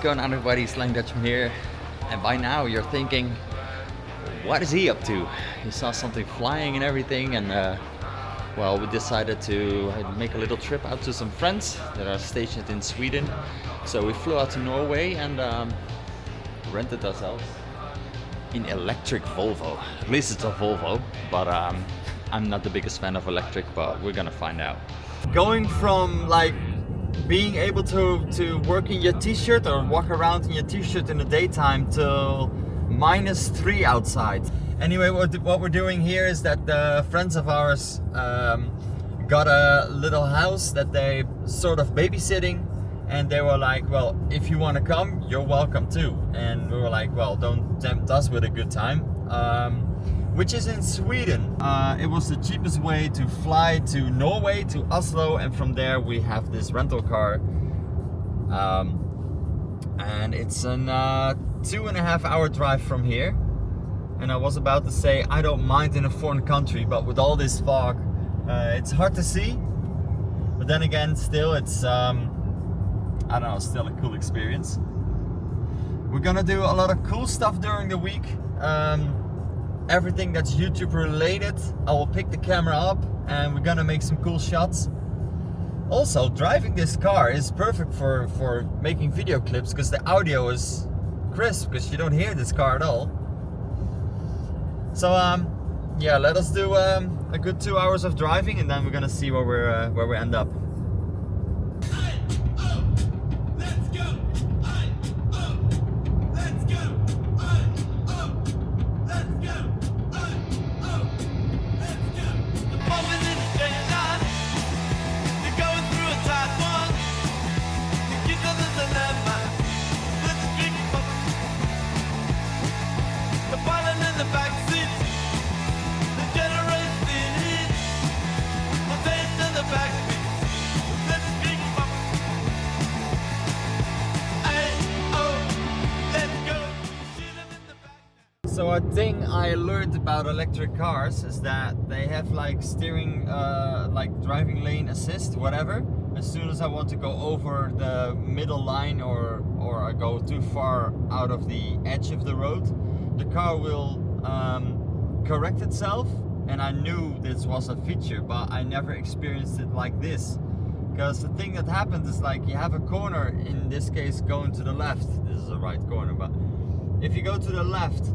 going on, everybody? Slang Dutchman here. And by now you're thinking, what is he up to? He saw something flying and everything, and well, we decided to make a little trip out to some friends that are stationed in Sweden. So we flew out to Norway and rented ourselves an electric Volvo. At least it's a Volvo, but I'm not the biggest fan of electric, but we're gonna find out. Going from like being able to work in your t-shirt or walk around in your t-shirt in the daytime to -3 outside. Anyway, what we're doing here is that the friends of ours got a little house that they sort of babysitting, and they were like, well, if you want to come, you're welcome too. And we were like, well, don't tempt us with a good time. Which is in Sweden. It was the cheapest way to fly to Norway, to Oslo, and from there we have this rental car. And it's a 2.5 hour drive from here. And I was about to say, I don't mind in a foreign country, but with all this fog, it's hard to see. But then again, still it's, I don't know, still a cool experience. We're gonna do a lot of cool stuff during the week. Everything that's YouTube related, I will pick the camera up and we're gonna make some cool shots. Also, driving this car is perfect for making video clips because the audio is crisp, because you don't hear this car at all. So yeah, let us do a good 2 hours of driving, and then we're gonna see where we end up. So a thing I learned about electric cars is that they have like steering, like driving lane assist, whatever. As soon as I want to go over the middle line or I go too far out of the edge of the road, the car will correct itself. And I knew this was a feature, but I never experienced it like this. Because the thing that happens is like you have a corner, in this case going to the left. This is the right corner, but if you go to the left,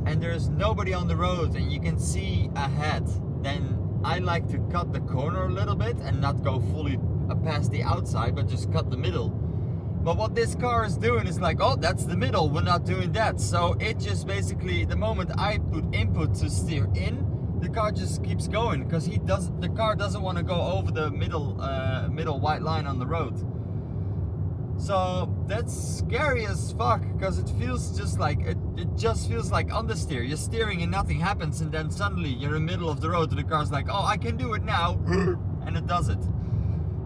and there's nobody on the road and you can see ahead, then I like to cut the corner a little bit and not go fully past the outside, but just cut the middle. But what this car is doing is like, oh, that's the middle, we're not doing that. So it just basically, the moment I put input to steer in, the car just keeps going, because the car doesn't want to go over the middle white line on the road. So that's scary as fuck, because it feels just like it just feels like understeer. You're steering and nothing happens, and then suddenly you're in the middle of the road and the car's like, oh, I can do it now, and it does it.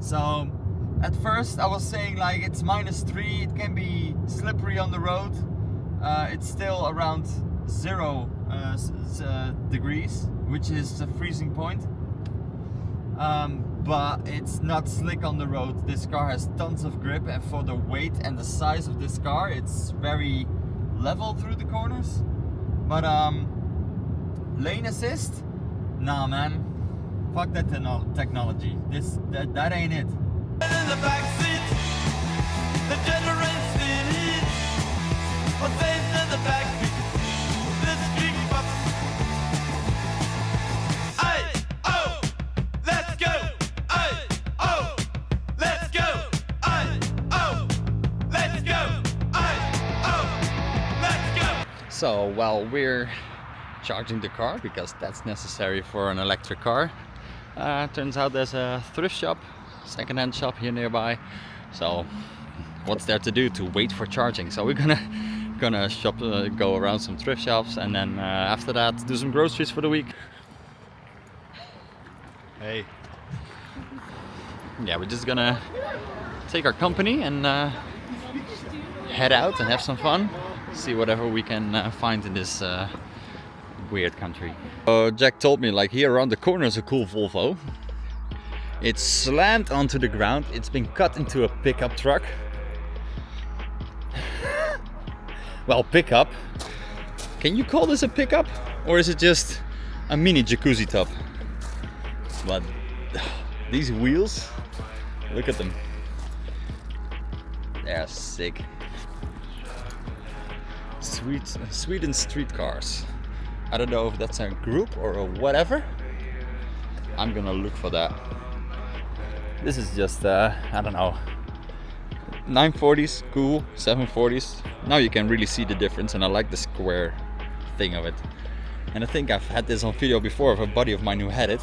So at first I was saying like it's -3, it can be slippery on the road. It's still around 0 degrees, which is the freezing point. But it's not slick on the road. This car has tons of grip, and for the weight and the size of this car, it's very level through the corners. But lane assist? Nah, man. Fuck that technology. That ain't it. In the back seat, the generates the heat. What's in the back seat? So while we're charging the car, because that's necessary for an electric car, turns out there's a thrift shop, second-hand shop here nearby. So what's there to do to wait for charging? So we're gonna shop, go around some thrift shops, and then after that do some groceries for the week. Hey. Yeah, we're just gonna take our company and head out and have some fun. See whatever we can find in this weird country. Jack told me like here around the corner is a cool Volvo. It's slammed onto the ground. It's been cut into a pickup truck. well, pickup. Can you call this a pickup? Or is it just a mini jacuzzi tub? But these wheels, look at them. They're sick. Sweden street cars. I don't know if that's a group or a whatever. I'm gonna look for that. This is just, I don't know, 940s, cool, 740s. Now you can really see the difference, and I like the square thing of it. And I think I've had this on video before of a buddy of mine who had it.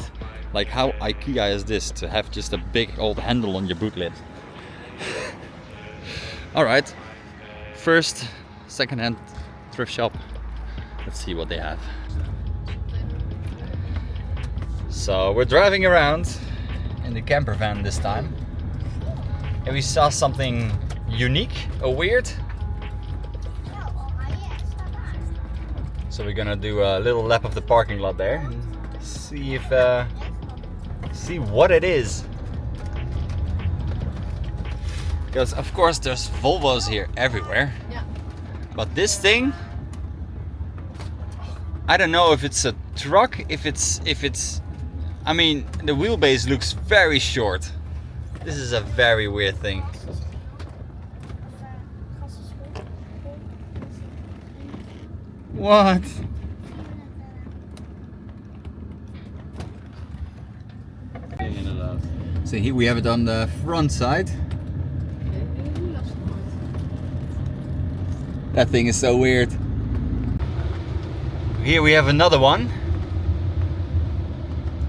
Like, how IKEA is this to have just a big old handle on your boot lid? Alright, first second-hand thrift shop. Let's see what they have. So we're driving around in the camper van this time, and we saw something unique or weird. So we're gonna do a little lap of the parking lot there and see if see what it is. Because of course there's Volvos here everywhere. Yeah. But this thing, I don't know if it's a truck, if it's I mean, the wheelbase looks very short. This is a very weird thing. What? So here we have it on the front side. That thing is so weird. Here we have another one.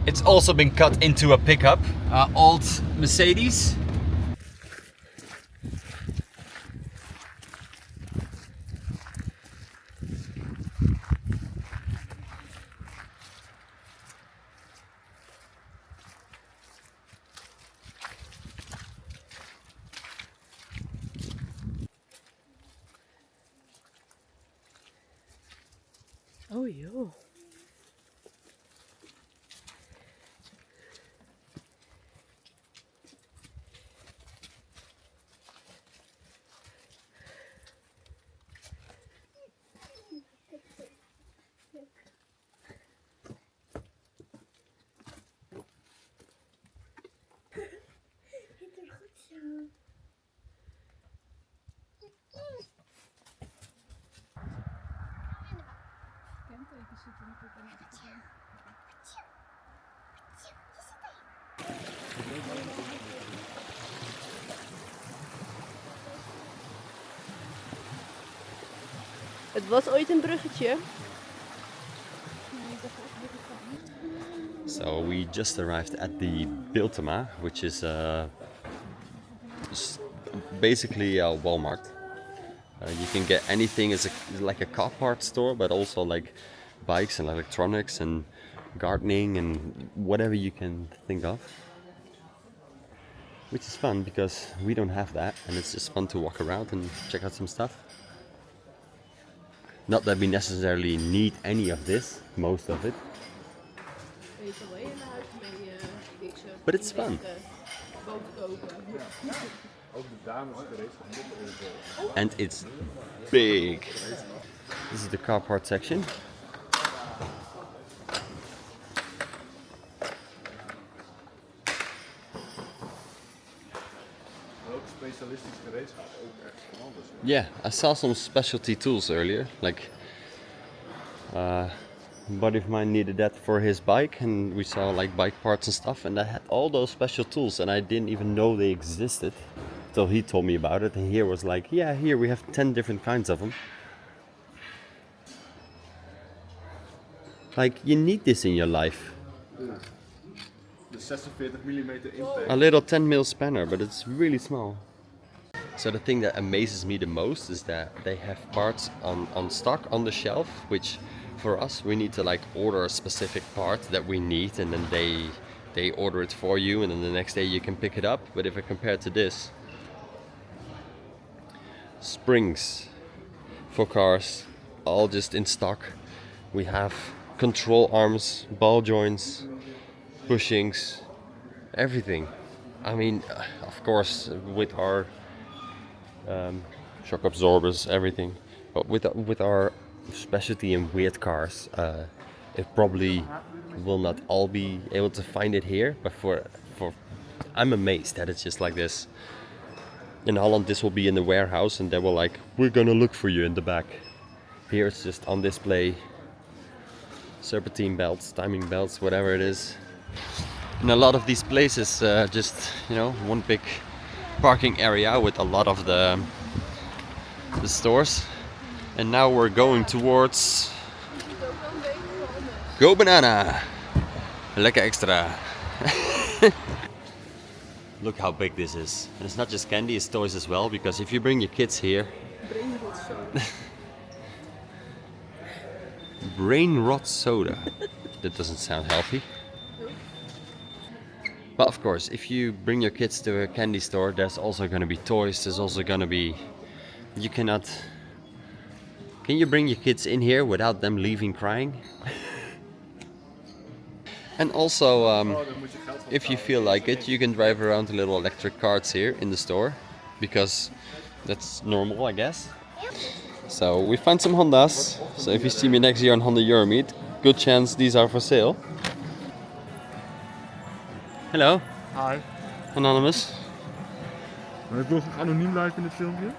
It's also been cut into a pickup, old Mercedes. Oh joh. Het was ooit een bruggetje. So we just arrived at the Biltema, which is basically a Walmart. You can get anything as like a car part store, but also like bikes and electronics and gardening and whatever you can think of. Which is fun because we don't have that, and it's just fun to walk around and check out some stuff. Not that we necessarily need any of this, most of it. But it's fun. And it's big. This is the car part section. Yeah, I saw some specialty tools earlier. Like, a buddy of mine needed that for his bike, and we saw like bike parts and stuff, and I had all those special tools, and I didn't even know they existed till he told me about it. And here was like, yeah, here we have 10 different kinds of them. Like, you need this in your life. The 46mm impact. A little 10mm spanner, but it's really small. So the thing that amazes me the most is that they have parts on stock on the shelf, which for us, we need to like order a specific part that we need, and then they order it for you, and then the next day you can pick it up. But if I compare to this, springs for cars, all just in stock. We have control arms, ball joints, bushings, everything. I mean, of course, with our shock absorbers, everything. But with our specialty in weird cars, it probably will not all be able to find it here. But for I'm amazed that it's just like this. In Holland, this will be in the warehouse, and they will like, we're gonna look for you in the back. Here it's just on display. Serpentine belts, timing belts, whatever it is. In a lot of these places, just one big parking area with a lot of the stores. And now we're going towards Go Banana. Lekker extra. Look how big this is. And it's not just candy, it's toys as well, because if you bring your kids here... Brain rot soda. That doesn't sound healthy. But of course, if you bring your kids to a candy store, there's also gonna be toys, there's also gonna be... You cannot... Can you bring your kids in here without them leaving crying? And also, if you feel like it, you can drive around the little electric carts here in the store, because that's normal, I guess. So we found some Hondas. So if you see me next year on Honda Euromeet, good chance these are for sale. Hello. Hi. Anonymous. Ik wil graag anoniem blijven in dit filmpje.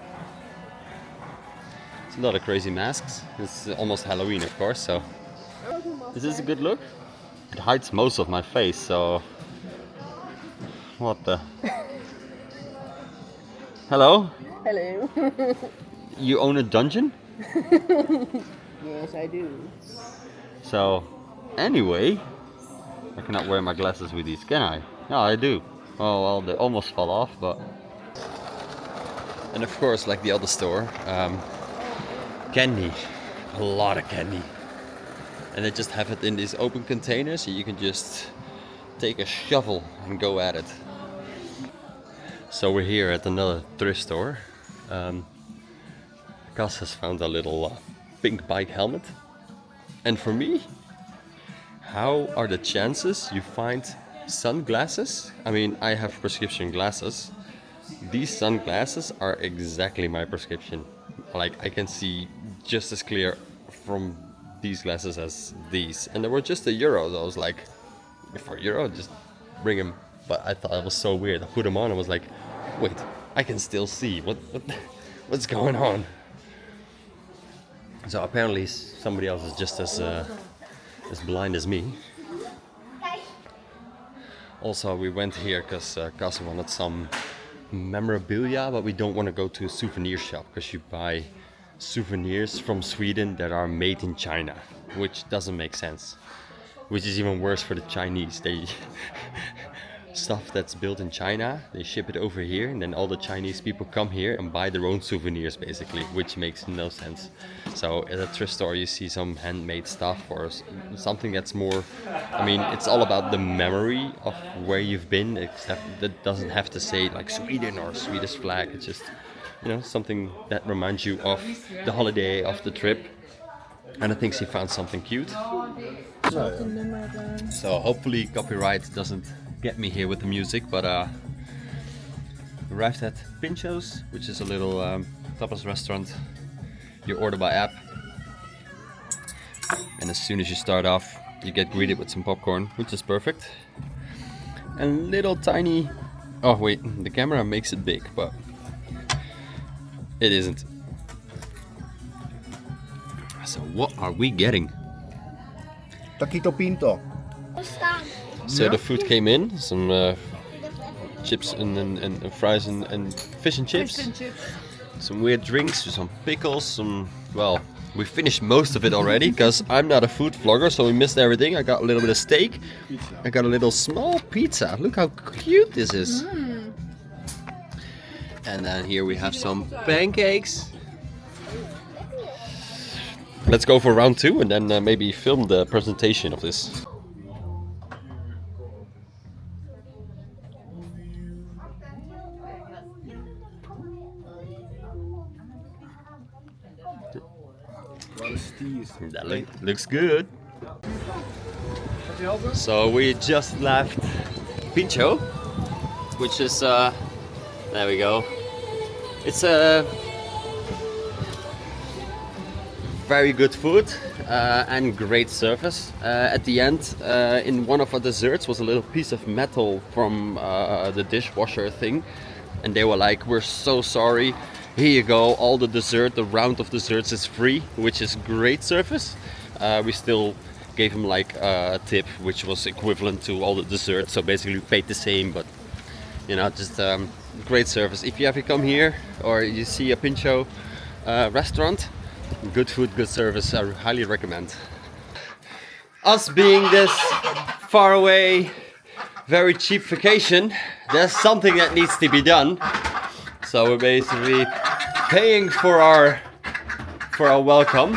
It's a lot of crazy masks. It's almost Halloween, of course, so... Is this a good look? It hides most of my face, so... What the... Hello? Hello. You own a dungeon? Yes, I do. So, anyway... I cannot wear my glasses with these, can I? No, I do. Oh, well, they almost fall off, but... And of course, like the other store, candy. A lot of candy. And they just have it in these open containers, so you can just take a shovel and go at it. So we're here at another thrift store. Cas has found a little pink bike helmet. And for me, how are the chances you find sunglasses? I mean, I have prescription glasses. These sunglasses are exactly my prescription. Like, I can see just as clear from these glasses as these. And they were just €1. So I was like, for €1, just bring them. But I thought it was so weird. I put them on and was like, wait, I can still see. What's going on? So apparently somebody else is just as blind as me. Also, we went here because Cas wanted some memorabilia, but we don't want to go to a souvenir shop because you buy souvenirs from Sweden that are made in China, which doesn't make sense. Which is even worse for the Chinese. They stuff that's built in China, they ship it over here, and then all the Chinese people come here and buy their own souvenirs, basically, which makes no sense. So at a thrift store you see some handmade stuff or something that's more, I mean, it's all about the memory of where you've been, except that doesn't have to say like Sweden or Swedish flag. It's just, something that reminds you of the holiday, of the trip. And I think she found something cute. So hopefully copyright doesn't get me here with the music, but arrived at Pincho's, which is a little tapas restaurant. You order by app, and as soon as you start off, you get greeted with some popcorn, which is perfect. And little tiny... Oh wait, the camera makes it big, but it isn't. So what are we getting? Taquito Pinto. So the food came in, some chips and fries and fish and chips. Some weird drinks, some pickles, well, we finished most of it already because I'm not a food vlogger, so we missed everything. I got a little bit of steak. I got a little small pizza. Look how cute this is. And then here we have some pancakes. Let's go for round 2 and then maybe film the presentation of this. That looks good. So we just left Pincho, which is there we go. It's a very good food and great service. At the end, in one of our desserts was a little piece of metal from the dishwasher thing, and they were like, "We're so sorry. Here you go. All the dessert, the round of desserts is free," which is great service. We still gave him like a tip, which was equivalent to all the desserts. So basically, we paid the same, but you know, just great service. If you ever come here or you see a Pincho restaurant, good food, good service, I highly recommend. Us being this far away, very cheap vacation, there's something that needs to be done. So we're basically paying for our welcome.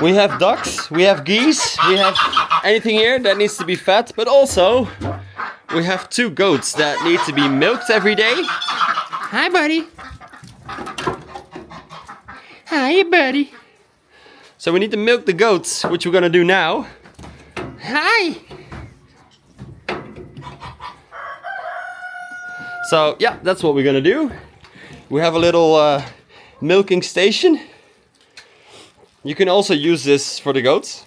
We have ducks, we have geese, we have anything here that needs to be fed, but also we have 2 goats that need to be milked every day. Hi, buddy. Hi, buddy. So we need to milk the goats, which we're gonna do now. Hi. So yeah, that's what we're gonna do. We have a little milking station. You can also use this for the goats.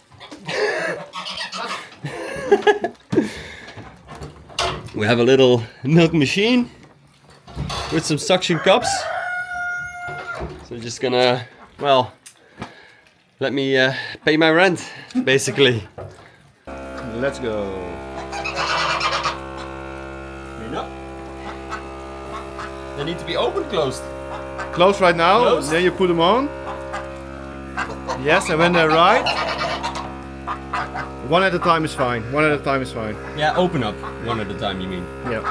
We have a little milk machine with some suction cups. So just gonna, well, let me pay my rent, basically. Let's go. They need to be open, closed. Close right now, Close. then you put them on. Yes, and when they're right, one at a time is fine. One at a time is fine. Yeah, open up one at a time, you mean? Yeah.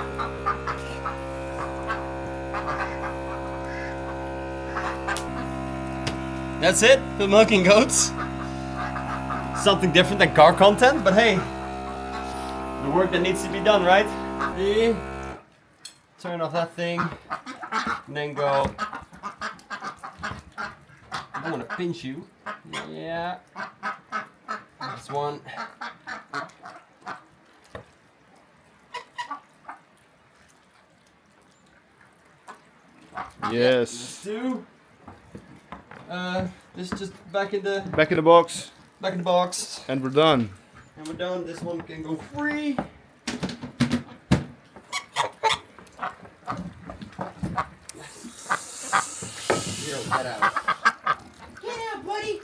That's it for milking goats. Something different than car content, but hey, the work that needs to be done, right? See? Turn off that thing, and then go. I want to pinch you. Yeah. That's one. Yes. 2. This is just back in the Back in the box, box, and we're done. and we're done. This one can go free. Here, get out. Get out, buddy.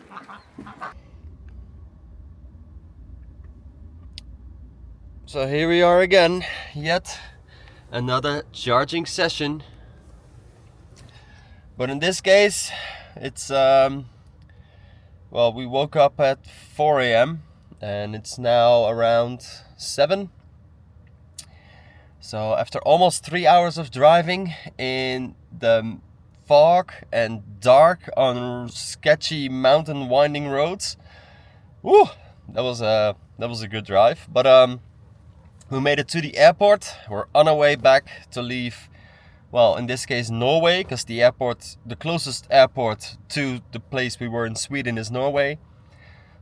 So here we are again, yet another charging session. But in this case, it's well, we woke up at 4 a.m. and it's now around 7. So after almost 3 hours of driving in the fog and dark on sketchy mountain winding roads, woo, that was a good drive. But we made it to the airport. We're on our way back to leave, well, in this case Norway, because the closest airport to the place we were in Sweden is Norway.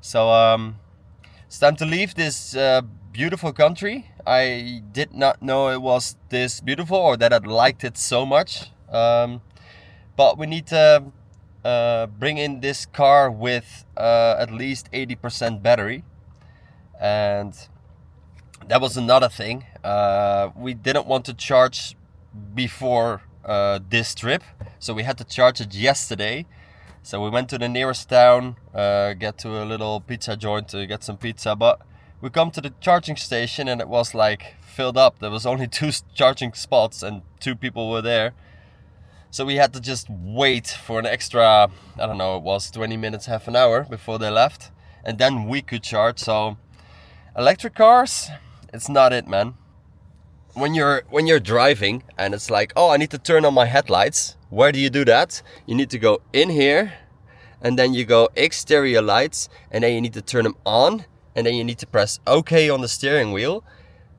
So it's time to leave this beautiful country. I did not know it was this beautiful, or that I liked it so much. But we need to bring in this car with at least 80% battery, and that was another thing. We didn't want to charge before this trip, so we had to charge it yesterday. So we went to the nearest town, get to a little pizza joint to get some pizza, but we come to the charging station and it was like filled up. There was only 2 charging spots and 2 people were there. So we had to just wait for an extra, I don't know, it was 20 minutes, half an hour before they left, and then we could charge. So electric cars, it's not it, man. When you're driving and it's like, oh, I need to turn on my headlights, where do you do that? You need to go in here, and then you go exterior lights, and then you need to turn them on, and then you need to press OK on the steering wheel.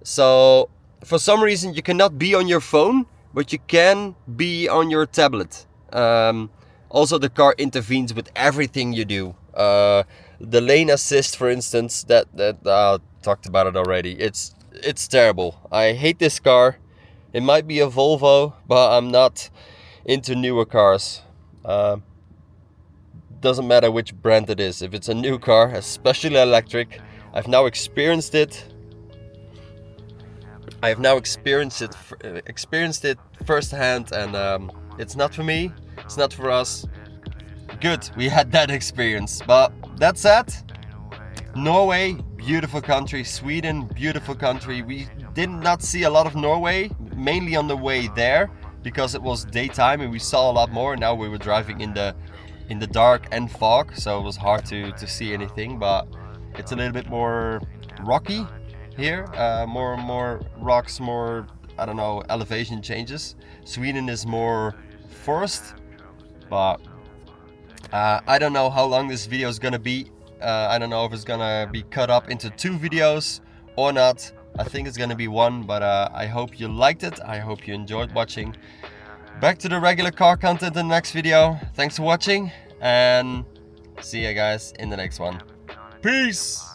So for some reason you cannot be on your phone, but you can be on your tablet. Also, the car intervenes with everything you do. The lane assist, for instance, that talked about it already. It's terrible. I hate this car. It might be a Volvo, but I'm not into newer cars. Doesn't matter which brand it is. If it's a new car, especially electric, I've now experienced it. I have now experienced it firsthand, and it's not for me. It's not for us. Good, we had that experience. But that said, Norway, beautiful country. Sweden, beautiful country. We did not see a lot of Norway, mainly on the way there, because it was daytime and we saw a lot more. Now we were driving in the dark and fog, so it was hard to see anything. But it's a little bit more rocky here, more rocks, more, I don't know, elevation changes. Sweden is more forest, but I don't know how long this video is gonna be. I don't know if it's gonna be cut up into 2 videos or not. I think it's gonna be 1, but I hope you liked it. I hope you enjoyed watching. Back to the regular car content in the next video. Thanks for watching, and see you guys in the next one. Peace!